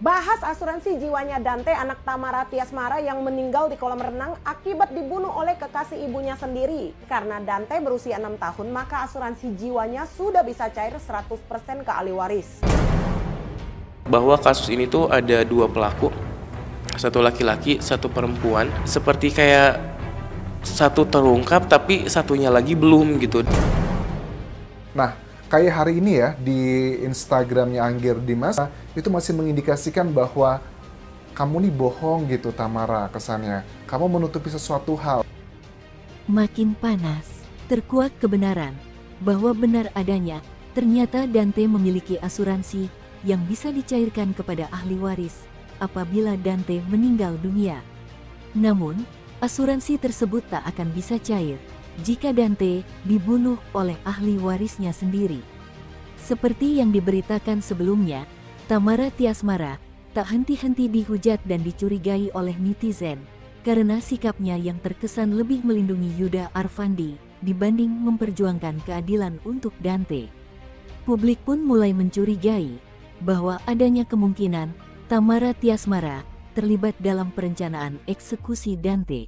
Bahas asuransi jiwanya Dante, anak Tamara Tiasmara yang meninggal di kolam renang akibat dibunuh oleh kekasih ibunya sendiri. Karena Dante berusia 6 tahun, maka asuransi jiwanya sudah bisa cair 100% ke ahli waris. Bahwa kasus ini tuh ada dua pelaku, satu laki-laki, satu perempuan. Seperti kayak satu terungkap tapi satunya lagi belum gitu. Nah, kayak hari ini ya, di Instagramnya Angger Dimas, itu masih mengindikasikan bahwa kamu nih bohong gitu Tamara kesannya. Kamu menutupi sesuatu hal. Makin panas, terkuak kebenaran bahwa benar adanya, ternyata Dante memiliki asuransi yang bisa dicairkan kepada ahli waris apabila Dante meninggal dunia. Namun, asuransi tersebut tak akan bisa cair jika Dante dibunuh oleh ahli warisnya sendiri. Seperti yang diberitakan sebelumnya, Tamara Tiasmara tak henti-henti dihujat dan dicurigai oleh netizen karena sikapnya yang terkesan lebih melindungi Yuda Arfandi dibanding memperjuangkan keadilan untuk Dante. Publik pun mulai mencurigai bahwa adanya kemungkinan Tamara Tiasmara terlibat dalam perencanaan eksekusi Dante.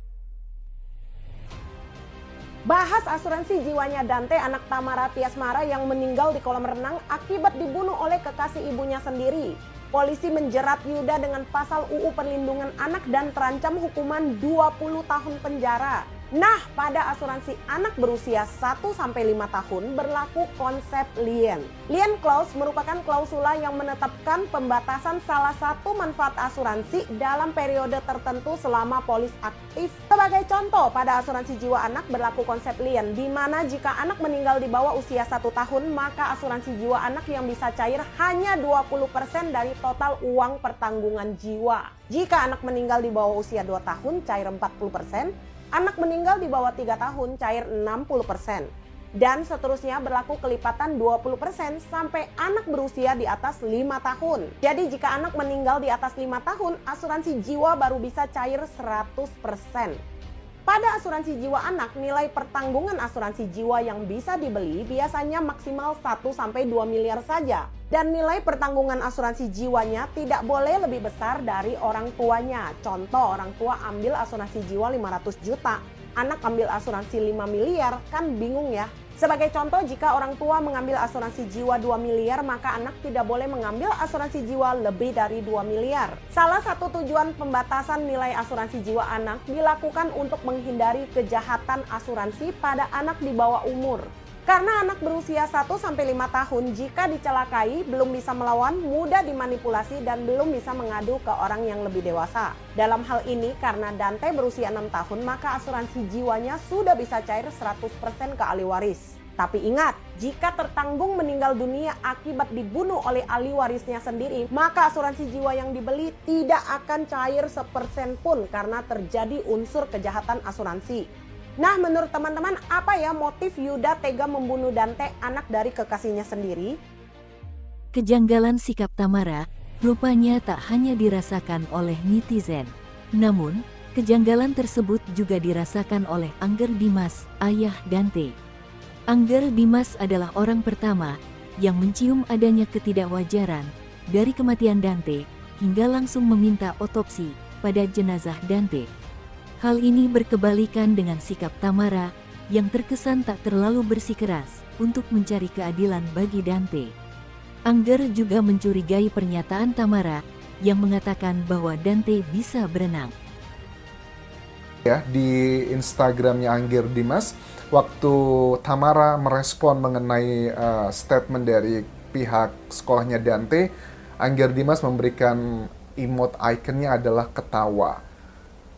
Bahas asuransi jiwanya Dante, anak Tamara Tiasmara yang meninggal di kolam renang akibat dibunuh oleh kekasih ibunya sendiri. Polisi menjerat Yuda dengan pasal UU Perlindungan Anak dan terancam hukuman 20 tahun penjara. Nah, pada asuransi anak berusia 1-5 tahun berlaku konsep lien. Lien clause merupakan klausula yang menetapkan pembatasan salah satu manfaat asuransi dalam periode tertentu selama polis aktif. Sebagai contoh, pada asuransi jiwa anak berlaku konsep lien, di mana jika anak meninggal di bawah usia 1 tahun, maka asuransi jiwa anak yang bisa cair hanya 20% dari total uang pertanggungan jiwa. Jika anak meninggal di bawah usia 2 tahun, cair 40%. Anak meninggal di bawah 3 tahun cair 60%. Dan seterusnya berlaku kelipatan 20% sampai anak berusia di atas 5 tahun. Jadi jika anak meninggal di atas 5 tahun, asuransi jiwa baru bisa cair 100%. Pada asuransi jiwa anak, nilai pertanggungan asuransi jiwa yang bisa dibeli biasanya maksimal 1-2 miliar saja. Dan nilai pertanggungan asuransi jiwanya tidak boleh lebih besar dari orang tuanya. Contoh, orang tua ambil asuransi jiwa 500 juta, anak ambil asuransi 5 miliar, kan bingung ya. Sebagai contoh, jika orang tua mengambil asuransi jiwa 2 miliar, maka anak tidak boleh mengambil asuransi jiwa lebih dari 2 miliar. Salah satu tujuan pembatasan nilai asuransi jiwa anak dilakukan untuk menghindari kejahatan asuransi pada anak di bawah umur. Karena anak berusia 1-5 tahun jika dicelakai belum bisa melawan, mudah dimanipulasi dan belum bisa mengadu ke orang yang lebih dewasa. Dalam hal ini karena Dante berusia 6 tahun maka asuransi jiwanya sudah bisa cair 100% ke ahli waris. Tapi ingat, jika tertanggung meninggal dunia akibat dibunuh oleh ahli warisnya sendiri, maka asuransi jiwa yang dibeli tidak akan cair 1% pun karena terjadi unsur kejahatan asuransi. Nah, menurut teman-teman, apa ya motif Yuda tega membunuh Dante, anak dari kekasihnya sendiri? Kejanggalan sikap Tamara rupanya tak hanya dirasakan oleh netizen. Namun, kejanggalan tersebut juga dirasakan oleh Angger Dimas, ayah Dante. Angger Dimas adalah orang pertama yang mencium adanya ketidakwajaran dari kematian Dante hingga langsung meminta otopsi pada jenazah Dante. Hal ini berkebalikan dengan sikap Tamara yang terkesan tak terlalu bersikeras untuk mencari keadilan bagi Dante. Angger juga mencurigai pernyataan Tamara yang mengatakan bahwa Dante bisa berenang. Ya, di Instagramnya Angger Dimas, waktu Tamara merespon mengenai statement dari pihak sekolahnya Dante, Angger Dimas memberikan emote ikonnya adalah ketawa.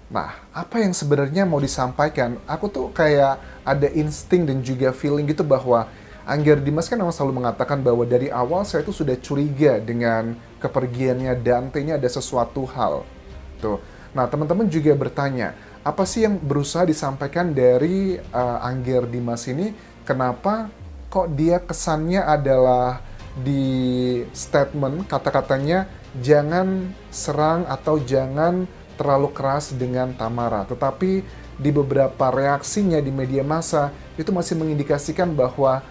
Nah, apa yang sebenarnya mau disampaikan? Aku tuh kayak ada insting dan juga feeling gitu bahwa Angger Dimas kan memang selalu mengatakan bahwa dari awal saya tuh sudah curiga dengan kepergiannya Dante, ini ada sesuatu hal. Tuh. Nah, teman-teman juga bertanya, apa sih yang berusaha disampaikan dari Angger Dimas ini? Kenapa kok dia kesannya adalah di statement kata-katanya jangan serang atau jangan terlalu keras dengan Tamara, tetapi di beberapa reaksinya di media massa itu masih mengindikasikan bahwa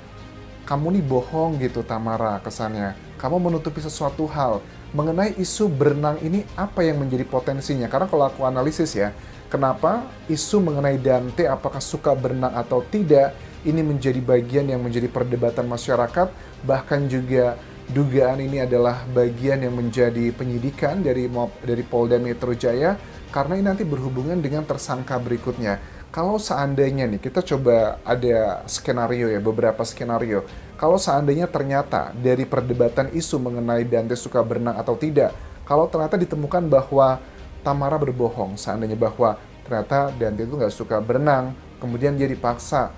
kamu nih bohong gitu Tamara kesannya. Kamu menutupi sesuatu hal. mengenai isu berenang ini apa yang menjadi potensinya. Karena kalau aku analisis ya, kenapa isu mengenai Dante apakah suka berenang atau tidak, ini menjadi bagian yang menjadi perdebatan masyarakat, bahkan juga dugaan ini adalah bagian yang menjadi penyidikan dari Polda Metro Jaya, karena ini nanti berhubungan dengan tersangka berikutnya. Kalau seandainya nih, kita coba ada skenario ya, beberapa skenario. Kalau seandainya ternyata dari perdebatan isu mengenai Dante suka berenang atau tidak, kalau ternyata ditemukan bahwa Tamara berbohong, seandainya bahwa ternyata Dante itu nggak suka berenang, kemudian dia dipaksa,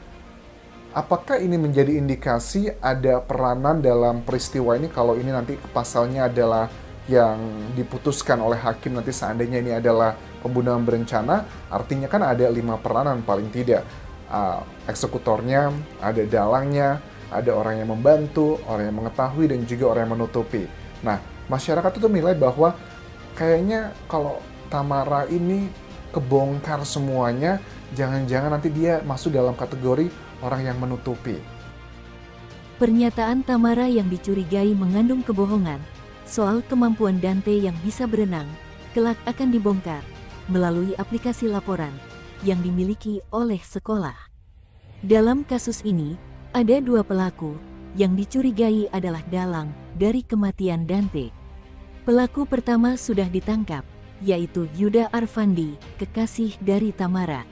apakah ini menjadi indikasi ada peranan dalam peristiwa ini kalau ini nanti pasalnya adalah yang diputuskan oleh hakim nanti seandainya ini adalah pembunuhan berencana, artinya kan ada 5 peranan paling tidak. Eksekutornya, ada dalangnya, ada orang yang membantu, orang yang mengetahui, dan juga orang yang menutupi. Nah, masyarakat itu menilai bahwa kayaknya kalau Tamara ini kebongkar semuanya, jangan-jangan nanti dia masuk dalam kategori orang yang menutupi. Pernyataan Tamara yang dicurigai mengandung kebohongan soal kemampuan Dante yang bisa berenang, kelak akan dibongkar melalui aplikasi laporan yang dimiliki oleh sekolah. Dalam kasus ini, ada 2 pelaku yang dicurigai adalah dalang dari kematian Dante. Pelaku pertama sudah ditangkap, yaitu Yuda Arfandi, kekasih dari Tamara.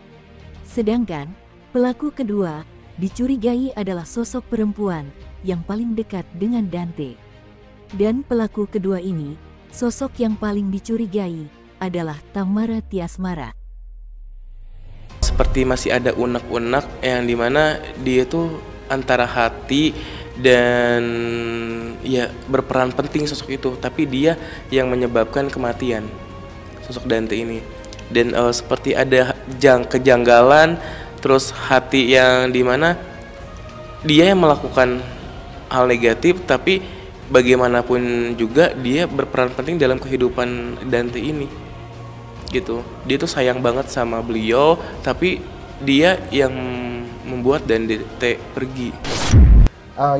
Sedangkan, pelaku kedua dicurigai adalah sosok perempuan yang paling dekat dengan Dante. Dan pelaku kedua ini, sosok yang paling dicurigai adalah Tamara Tiasmara. Seperti masih ada unek-unek yang dimana dia tuh antara hati dan ya berperan penting sosok itu, tapi dia yang menyebabkan kematian sosok Dante ini. Dan seperti ada kejanggalan, terus hati yang dimana dia yang melakukan hal negatif, tapi bagaimanapun juga dia berperan penting dalam kehidupan Dante ini gitu. Dia tuh sayang banget sama beliau, tapi dia yang membuat Dante pergi.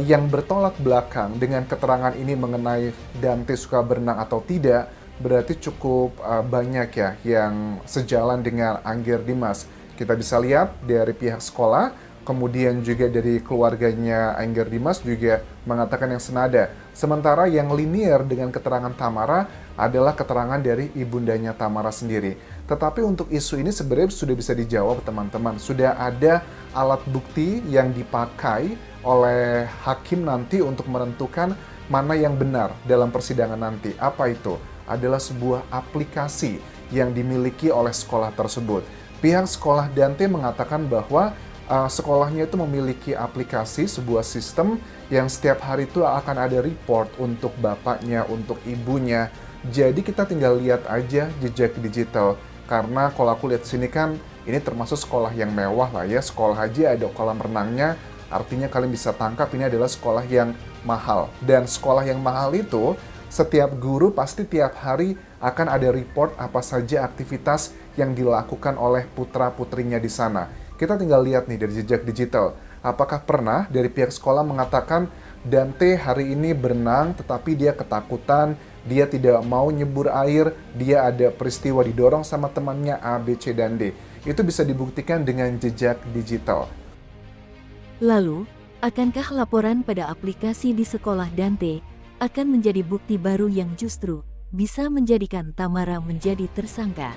Yang bertolak belakang dengan keterangan ini mengenai Dante suka berenang atau tidak, berarti cukup banyak ya yang sejalan dengan Angger Dimas. Kita bisa lihat dari pihak sekolah, kemudian juga dari keluarganya Angger Dimas juga mengatakan yang senada. Sementara yang linear dengan keterangan Tamara adalah keterangan dari ibundanya Tamara sendiri. Tetapi untuk isu ini sebenarnya sudah bisa dijawab teman-teman. Sudah ada alat bukti yang dipakai oleh hakim nanti untuk menentukan mana yang benar dalam persidangan nanti. Apa itu? Adalah sebuah aplikasi yang dimiliki oleh sekolah tersebut. Pihak sekolah Dante mengatakan bahwa sekolahnya itu memiliki aplikasi, sebuah sistem yang setiap hari itu akan ada report untuk bapaknya, untuk ibunya. Jadi kita tinggal lihat aja jejak digital. Karena kalau aku lihat sini kan, ini termasuk sekolah yang mewah lah ya. Sekolah aja ada kolam renangnya, artinya kalian bisa tangkap ini adalah sekolah yang mahal. Dan sekolah yang mahal itu, setiap guru pasti tiap hari akan ada report apa saja aktivitas yang dilakukan oleh putra-putrinya di sana. Kita tinggal lihat nih dari jejak digital. Apakah pernah dari pihak sekolah mengatakan Dante hari ini berenang tetapi dia ketakutan, dia tidak mau nyebur air, dia ada peristiwa didorong sama temannya A, B, C, dan D. Itu bisa dibuktikan dengan jejak digital. Lalu, akankah laporan pada aplikasi di sekolah Dante akan menjadi bukti baru yang justru bisa menjadikan Tamara menjadi tersangka?